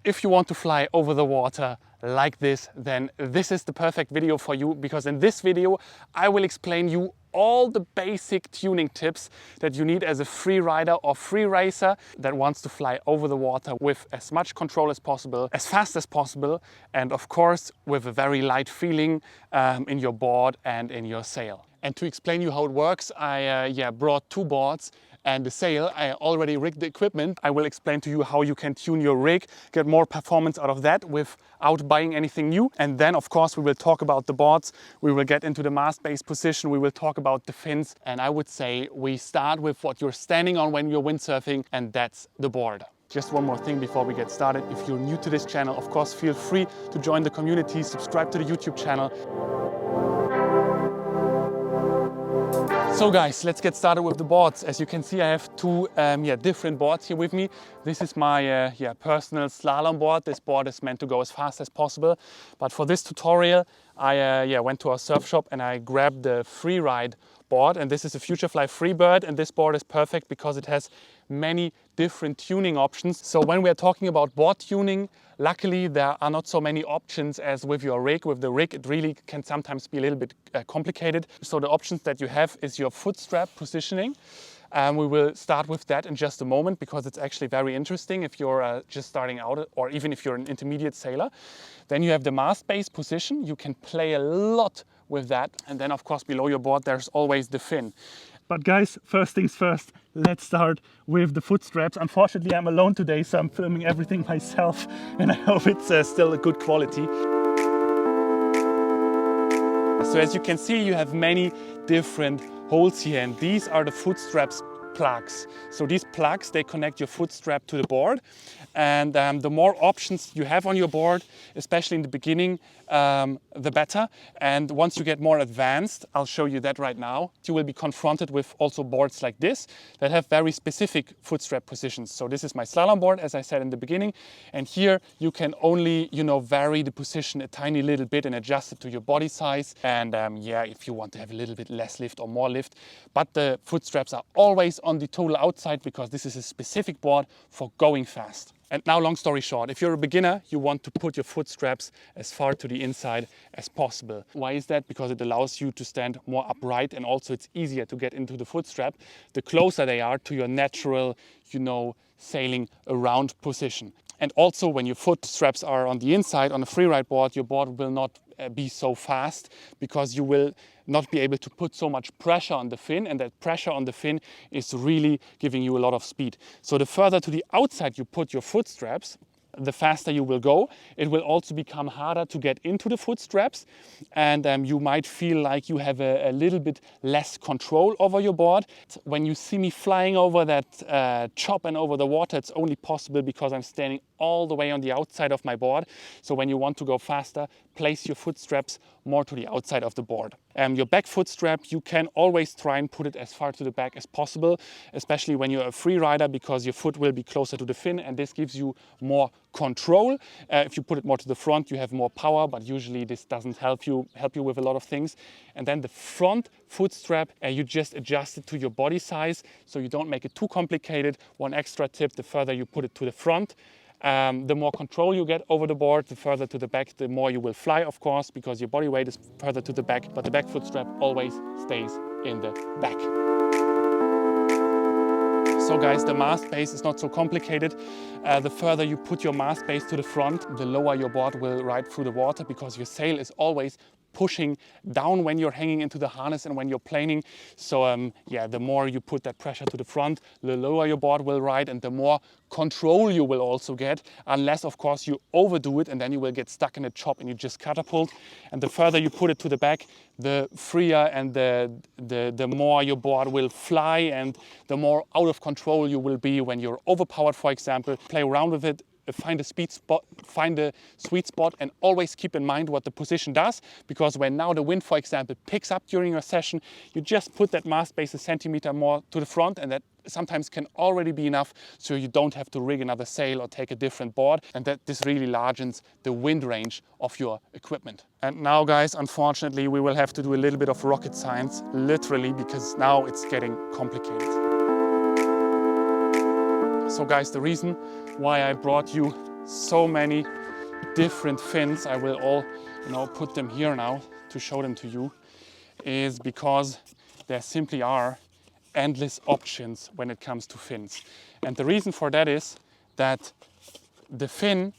If you want to fly over the water like this, then this is the perfect video for you, because in this video I will explain you all the basic tuning tips that you need as a free rider or free racer that wants to fly over the water with as much control as possible, as fast as possible, and of course with a very light feeling in your board and in your sail. And to explain you how it works, I brought two boards and the sail. I already rigged the equipment. I will explain to you how you can tune your rig, get more performance out of that without buying anything new. And then of course we will talk about the boards, we will get into the mast base position, we will talk about the fins, and I would say we start with what you're standing on when you're windsurfing, and that's the board. Just one more thing before we get started. If you're new to this channel, of course feel free to join the community, subscribe to the YouTube channel. So guys, let's get started with the boards. As you can see, I have two different boards here with me. This is my personal slalom board. This board is meant to go as fast as possible. But for this tutorial, I went to our surf shop and I grabbed the Freeride board. And this is a Futurefly Freebird. And this board is perfect because it has many different tuning options. So when we are talking about board tuning, luckily there are not so many options as with your rig. With the rig, it really can sometimes be a little bit complicated. So the options that you have is your foot strap positioning. We will start with that in just a moment because it's actually very interesting if you're just starting out, or even if you're an intermediate sailor. Then you have the mast base position. You can play a lot with that. And then of course below your board there's always the fin. But guys, first things first, let's start with the foot straps. Unfortunately, I'm alone today, so I'm filming everything myself, and I hope it's still a good quality. So as you can see, you have many different holes here, and these are the foot straps plugs. So these plugs, they connect your foot strap to the board, and the more options you have on your board, especially in the beginning, the better. And once you get more advanced, I'll show you that right now, you will be confronted with also boards like this that have very specific foot strap positions. So this is my slalom board, as I said in the beginning, and here you can only vary the position a tiny little bit and adjust it to your body size, and if you want to have a little bit less lift or more lift. But the foot straps are always on the total outside because this is a specific board for going fast. And now, long story short, if you're a beginner, you want to put your foot straps as far to the inside as possible. Why is that? Because it allows you to stand more upright, and also it's easier to get into the foot strap the closer they are to your natural, sailing around position. And also when your foot straps are on the inside on a freeride board, your board will not be so fast because you will not be able to put so much pressure on the fin, and that pressure on the fin is really giving you a lot of speed. So the further to the outside you put your foot straps, the faster you will go. It will also become harder to get into the foot straps, and you might feel like you have a little bit less control over your board. When you see me flying over that chop and over the water, it's only possible because I'm standing all the way on the outside of my board. So when you want to go faster, place your foot straps more to the outside of the board. Your back foot strap, you can always try and put it as far to the back as possible, especially when you're a free rider, because your foot will be closer to the fin, and this gives you more control. If you put it more to the front, you have more power, but usually this doesn't help you with a lot of things. And then the front foot strap, you just adjust it to your body size, so you don't make it too complicated. One extra tip: the further you put it to the front, the more control you get over the board. The further to the back, the more you will fly, of course, because your body weight is further to the back, but the back foot strap always stays in the back. So guys, the mast base is not so complicated. The further you put your mast base to the front, the lower your board will ride through the water, because your sail is always pushing down when you're hanging into the harness and when you're planing. So the more you put that pressure to the front, the lower your board will ride, and the more control you will also get, unless of course you overdo it and then you will get stuck in a chop and you just catapult. And the further you put it to the back, the freer and the more your board will fly, and the more out of control you will be when you're overpowered, for example. Play around with it, find a sweet spot, and always keep in mind what the position does, because when now the wind, for example, picks up during your session, you just put that mast base a centimeter more to the front, and that sometimes can already be enough, so you don't have to rig another sail or take a different board, and that this really largens the wind range of your equipment. And now guys, unfortunately, we will have to do a little bit of rocket science, literally, because now it's getting complicated. So guys, the reason why I brought you so many different fins, I will all, put them here now to show them to you, is because there simply are endless options when it comes to fins. And the reason for that is that the fin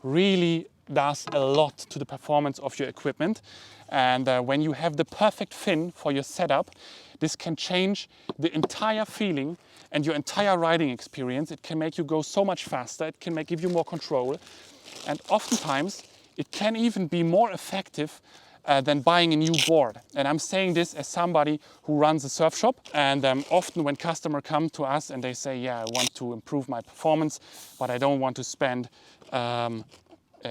really does a lot to the performance of your equipment. And when you have the perfect fin for your setup, this can change the entire feeling and your entire riding experience. It can make you go so much faster, it can give you more control. And oftentimes, it can even be more effective than buying a new board. And I'm saying this as somebody who runs a surf shop. And often when customers come to us and they say, yeah, I want to improve my performance, but I don't want to spend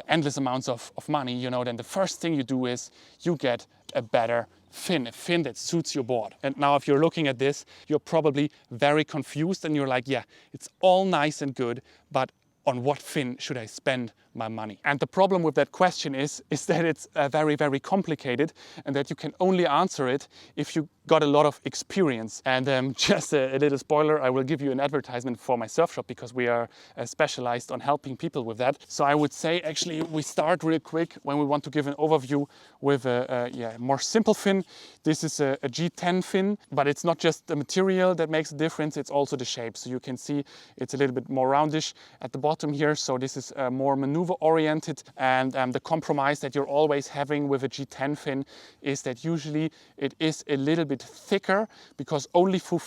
endless amounts of money, then the first thing you do is you get a better fin, a fin that suits your board. And now if you're looking at this, you're probably very confused and you're like, yeah, it's all nice and good, but on what fin should I spend my money? And the problem with that question is that it's very, very complicated and that you can only answer it if you got a lot of experience. And just a little spoiler, I will give you an advertisement for my surf shop because we are specialized on helping people with that. So I would say actually we start real quick when we want to give an overview with a more simple fin. This is a G10 fin, but it's not just the material that makes a difference, it's also the shape. So you can see it's a little bit more roundish at the bottom here. So this is more maneuver oriented, and the compromise that you're always having with a G10 fin is that usually it is a little bit thicker, because only through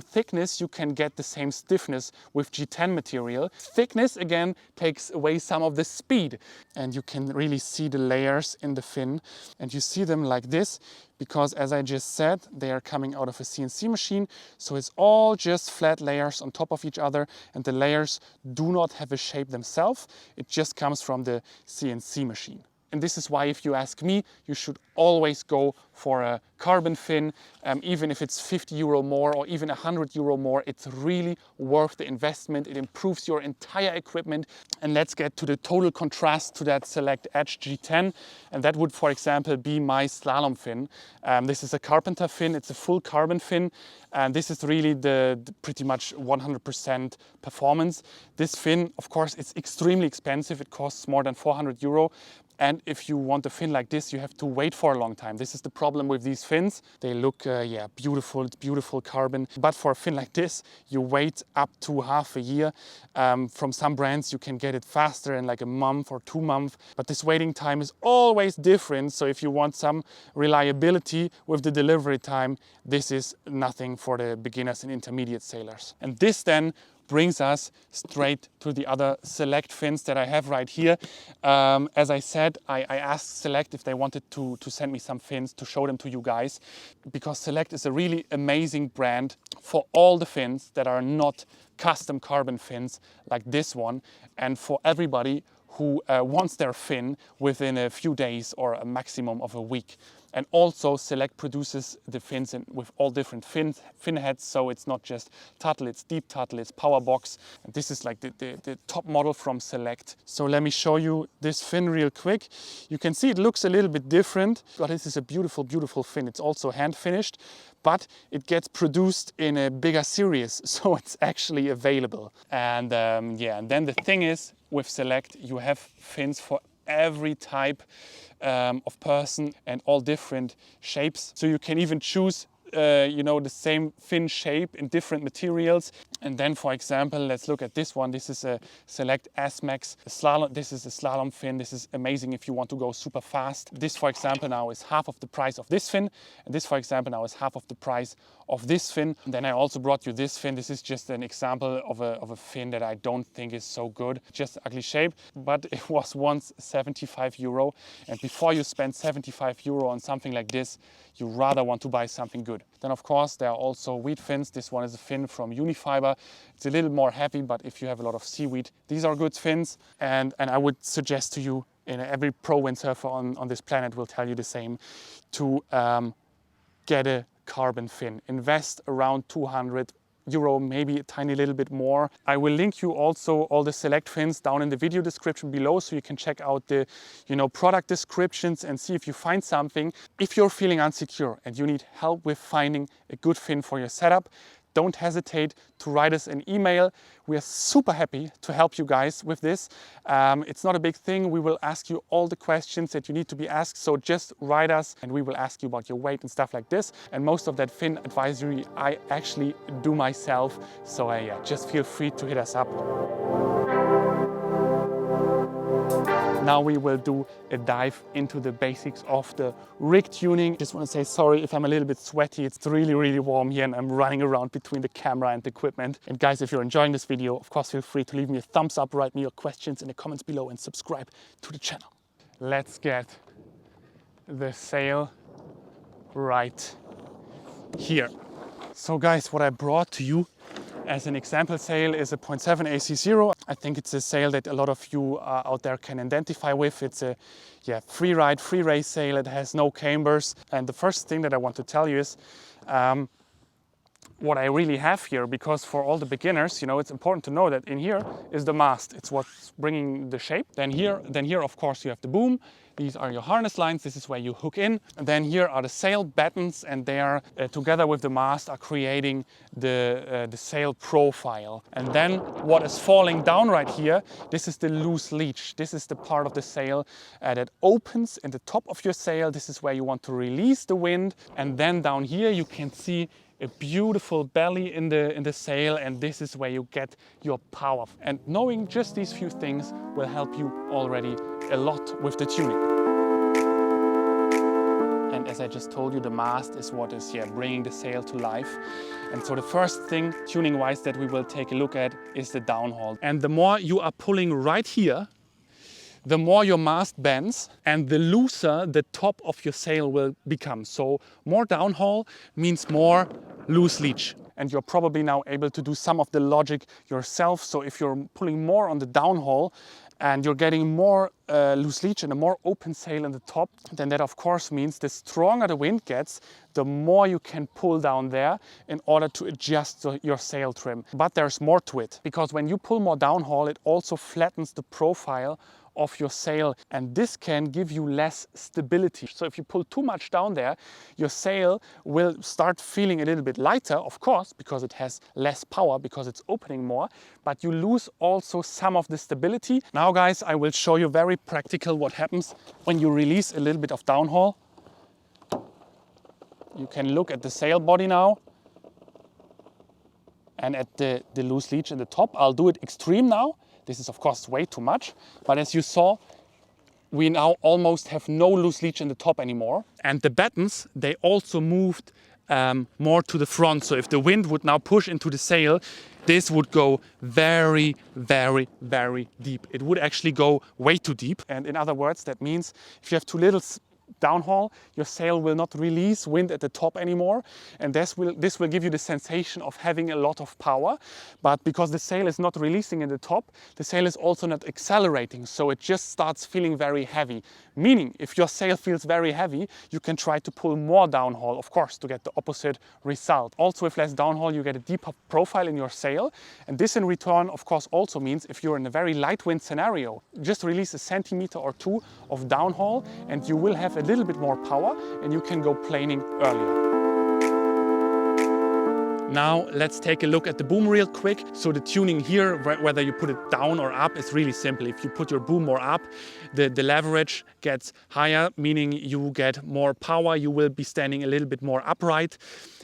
thickness you can get the same stiffness with G10 material. Thickness again takes away some of the speed, and you can really see the layers in the fin, and you see them like this because, as I just said, they are coming out of a CNC machine, so it's all just flat layers on top of each other, and the layers do not have a shape themselves. It just comes from the CNC machine. And this is why, if you ask me, you should always go for a carbon fin. Even if it's 50 euro more or even 100 euro more, it's really worth the investment. It improves your entire equipment. And let's get to the total contrast to that Select Edge G10. And that would, for example, be my slalom fin. This is a carpenter fin. It's a full carbon fin. And this is really the pretty much 100% performance. This fin, of course, it's extremely expensive. It costs more than 400 euro. And if you want a fin like this, you have to wait for a long time. This is the problem with these fins. They look, beautiful. It's beautiful carbon. But for a fin like this, you wait up to half a year. From some brands, you can get it faster in like a month or 2 months. But this waiting time is always different. So if you want some reliability with the delivery time, this is nothing for the beginners and intermediate sailors. And this then brings us straight to the other Select fins that I have right here. As I said, I asked Select if they wanted to send me some fins to show them to you guys, because Select is a really amazing brand for all the fins that are not custom carbon fins like this one, and for everybody who wants their fin within a few days or a maximum of a week. And also Select produces the fins with all different fin heads, so it's not just Tuttle, it's Deep Tuttle, it's Power Box. And this is like the top model from Select. So let me show you this fin real quick. You can see it looks a little bit different, but this is a beautiful, beautiful fin. It's also hand finished, but it gets produced in a bigger series, so it's actually available. And and then the thing is, with Select, you have fins for every type of person and all different shapes. So you can even choose the same fin shape in different materials. And then, for example, let's look at this one. This is a Select S-Max slalom. This is a slalom fin. This is amazing if you want to go super fast. This, for example, now is half of the price of this fin. And this, for example, now is half of the price of this fin. And then I also brought you this fin. This is just an example of a fin that I don't think is so good. Just ugly shape, but it was once 75 euro. And before you spend 75 euro on something like this, you rather want to buy something good. Then, of course, there are also weed fins. This one is a fin from Unifiber. It's a little more heavy, but if you have a lot of seaweed, these are good fins. And I would suggest to you, every pro windsurfer on this planet will tell you the same, to get a carbon fin. Invest around 200 euro, maybe a tiny little bit more. I will link you also all the Select fins down in the video description below, so you can check out the product descriptions and see if you find something. If you're feeling insecure and you need help with finding a good fin for your setup, don't hesitate to write us an email. We are super happy to help you guys with this. It's not a big thing. We will ask you all the questions that you need to be asked. So just write us and we will ask you about your weight and stuff like this. And most of that fin advisory I actually do myself. So yeah, just feel free to hit us up. Now we will do a dive into the basics of the rig tuning. Just want to say sorry if I'm a little bit sweaty. It's really, really warm here and I'm running around between the camera and the equipment. And guys, if you're enjoying this video, of course, feel free to leave me a thumbs up, write me your questions in the comments below and subscribe to the channel. Let's get the sail right here. So guys, what I brought to you as an example sail is a 0.7 AC0. I think it's a sail that a lot of you out there can identify with. It's a free ride, free race sail. It has no cambers. And the first thing that I want to tell you is what I really have here, because for all the beginners, you know, it's important to know that in here is the mast. It's what's bringing the shape. Then here, of course, you have the boom. These are your harness lines. This is where you hook in. And then here are the sail battens, and they are together with the mast are creating the sail profile. And then what is falling down right here, this is the loose leech. This is the part of the sail that opens in the top of your sail. This is where you want to release the wind. And then down here you can see a beautiful belly in the sail, and this is where you get your power. And knowing just these few things will help you already a lot with the tuning. And as I just told you, the mast is what is bringing the sail to life. And so the first thing tuning wise that we will take a look at is the downhaul. And the more you are pulling right here, the more your mast bends and the looser the top of your sail will become. So more downhaul means more loose leech. And you're probably now able to do some of the logic yourself. So if you're pulling more on the downhaul and you're getting more loose leech and a more open sail in the top, then that of course means the stronger the wind gets, the more you can pull down there in order to adjust your sail trim. But there's more to it, because when you pull more downhaul, it also flattens the profile of your sail, and this can give you less stability. So if you pull too much down there, your sail will start feeling a little bit lighter, of course, because it has less power, because it's opening more, but you lose also some of the stability. Now guys, I will show you very practical what happens when you release a little bit of downhaul. You can look at the sail body now and at the loose leech in the top. I'll do it extreme now. This is of course way too much, but as you saw, we now almost have no loose leech in the top anymore. And the battens, they also moved more to the front. So if the wind would now push into the sail, this would go very, very, very deep. It would actually go way too deep. And in other words, that means if you have too little downhaul, your sail will not release wind at the top anymore, and this will give you the sensation of having a lot of power. But because the sail is not releasing in the top, the sail is also not accelerating, so it just starts feeling very heavy. Meaning, if your sail feels very heavy, you can try to pull more downhaul, of course, to get the opposite result. Also, with less downhaul, you get a deeper profile in your sail, and this in return, of course, also means if you're in a very light wind scenario, just release a centimeter or two of downhaul, and you will have a little bit more power and you can go planing earlier. Now let's take a look at the boom real quick. So the tuning here, whether you put it down or up, is really simple. If you put your boom more up, the leverage gets higher, meaning you get more power. You will be standing a little bit more upright.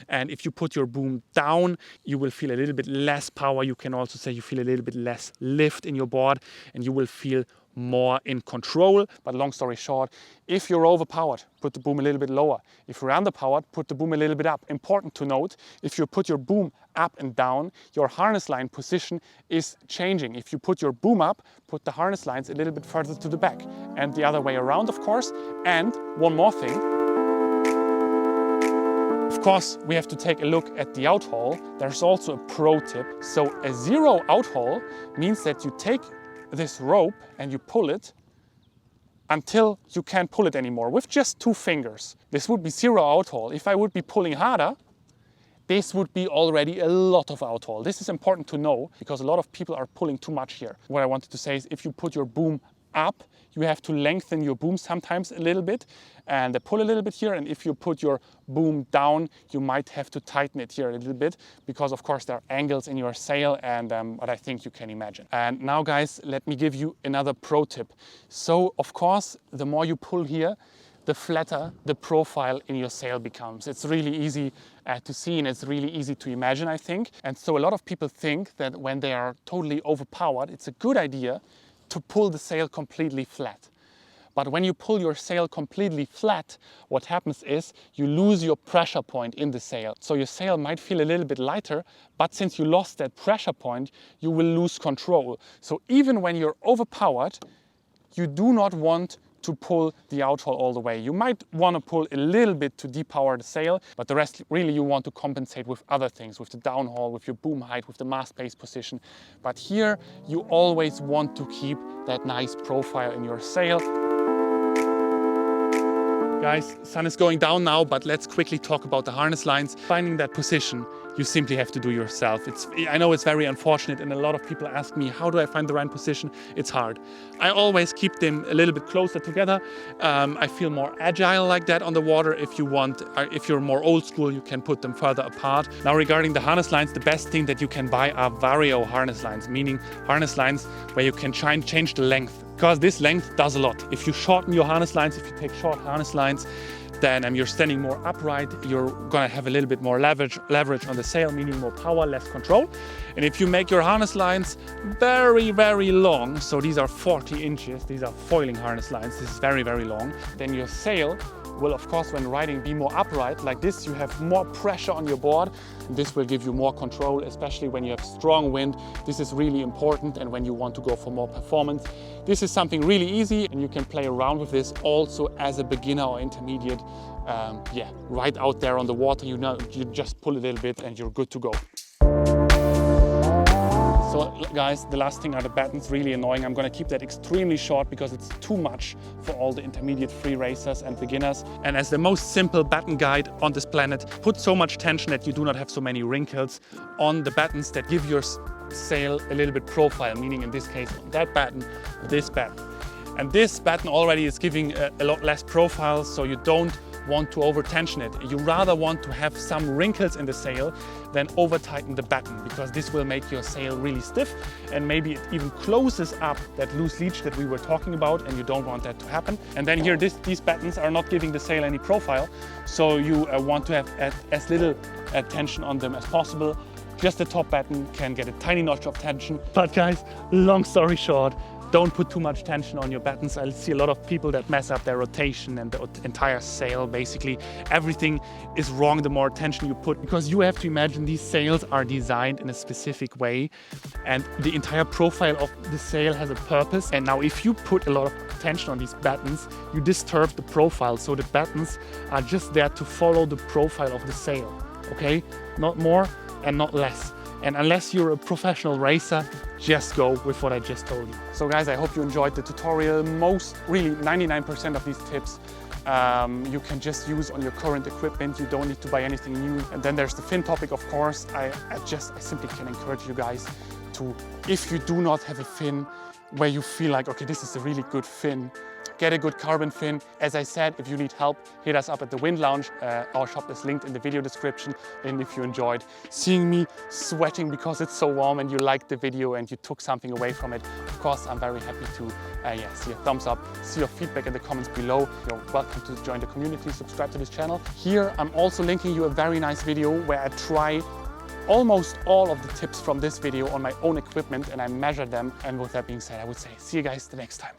And if you put your boom down, you will feel a little bit less power. You can also say you feel a little bit less lift in your board, and you will feel more in control. But long story short, if you're overpowered, put the boom a little bit lower. If you're underpowered, put the boom a little bit up. Important to note, if you put your boom up and down, your harness line position is changing. If you put your boom up, put the harness lines a little bit further to the back, and the other way around, of course. And one more thing, of course, we have to take a look at the outhaul. There's also a pro tip. So a zero outhaul means that you take this rope and you pull it until you can't pull it anymore with just 2 fingers. This would be zero outhaul. If I would be pulling harder, this would be already a lot of outhaul. This is important to know because a lot of people are pulling too much here. What I wanted to say is if you put your boom up, you have to lengthen your boom sometimes a little bit and pull a little bit here. And if you put your boom down, you might have to tighten it here a little bit because of course there are angles in your sail and what I think you can imagine. And now guys, let me give you another pro tip. So of course, the more you pull here, the flatter the profile in your sail becomes. It's really easy to see and it's really easy to imagine, I think. And so a lot of people think that when they are totally overpowered, it's a good idea to pull the sail completely flat. But when you pull your sail completely flat, what happens is you lose your pressure point in the sail. So your sail might feel a little bit lighter, but since you lost that pressure point, you will lose control. So even when you're overpowered, you do not want to pull the outhaul all the way. You might want to pull a little bit to depower the sail, but the rest really you want to compensate with other things, with the downhaul, with your boom height, with the mast base position. But here you always want to keep that nice profile in your sail. Guys, sun is going down now, but let's quickly talk about the harness lines. Finding that position, you simply have to do yourself. I know it's very unfortunate and a lot of people ask me, how do I find the right position? It's hard. I always keep them a little bit closer together. I feel more agile like that on the water. If you want, if you're more old school, you can put them further apart. Now regarding the harness lines, the best thing that you can buy are vario harness lines, meaning harness lines where you can change the length. Because this length does a lot. If you shorten your harness lines, if you take short harness lines, then you're standing more upright, you're gonna have a little bit more leverage on the sail, meaning more power, less control. And if you make your harness lines very, very long, so these are 40 inches, these are foiling harness lines, this is very, very long, then your sail will, of course, when riding, be more upright. Like this, you have more pressure on your board. And this will give you more control, especially when you have strong wind. This is really important, and when you want to go for more performance. This is something really easy, and you can play around with this also as a beginner or intermediate. Right out there on the water, you just pull a little bit and you're good to go. So guys, the last thing are the battens, really annoying. I'm gonna keep that extremely short because it's too much for all the intermediate free racers and beginners. And as the most simple batten guide on this planet, put so much tension that you do not have so many wrinkles on the battens that give your sail a little bit profile, meaning in this case, that batten, this batten. And this batten already is giving a lot less profile, so you don't want to over tension it. You rather want to have some wrinkles in the sail than over tighten the batten, because this will make your sail really stiff and maybe it even closes up that loose leech that we were talking about, and you don't want that to happen. And then here these battens are not giving the sail any profile, so you want to have as little tension on them as possible. Just the top batten can get a tiny notch of tension. But guys, long story short, don't put too much tension on your battens. I see a lot of people that mess up their rotation and the entire sail. Basically, everything is wrong the more tension you put, because you have to imagine these sails are designed in a specific way and the entire profile of the sail has a purpose. And now if you put a lot of tension on these battens, you disturb the profile. So the battens are just there to follow the profile of the sail, okay? Not more and not less. And unless you're a professional racer, just go with what I just told you. So guys, I hope you enjoyed the tutorial. Really 99% of these tips you can just use on your current equipment. You don't need to buy anything new. And then there's the fin topic, of course. I simply can encourage you guys to, if you do not have a fin where you feel like, okay, this is a really good fin, get a good carbon fin. As I said, if you need help, hit us up at the Wind Lounge. Our shop is linked in the video description. And if you enjoyed seeing me sweating because it's so warm and you liked the video and you took something away from it, of course, I'm very happy to see a thumbs up, see your feedback in the comments below. You're welcome to join the community, subscribe to this channel. Here, I'm also linking you a very nice video where I try almost all of the tips from this video on my own equipment and I measure them. And with that being said, I would say see you guys the next time.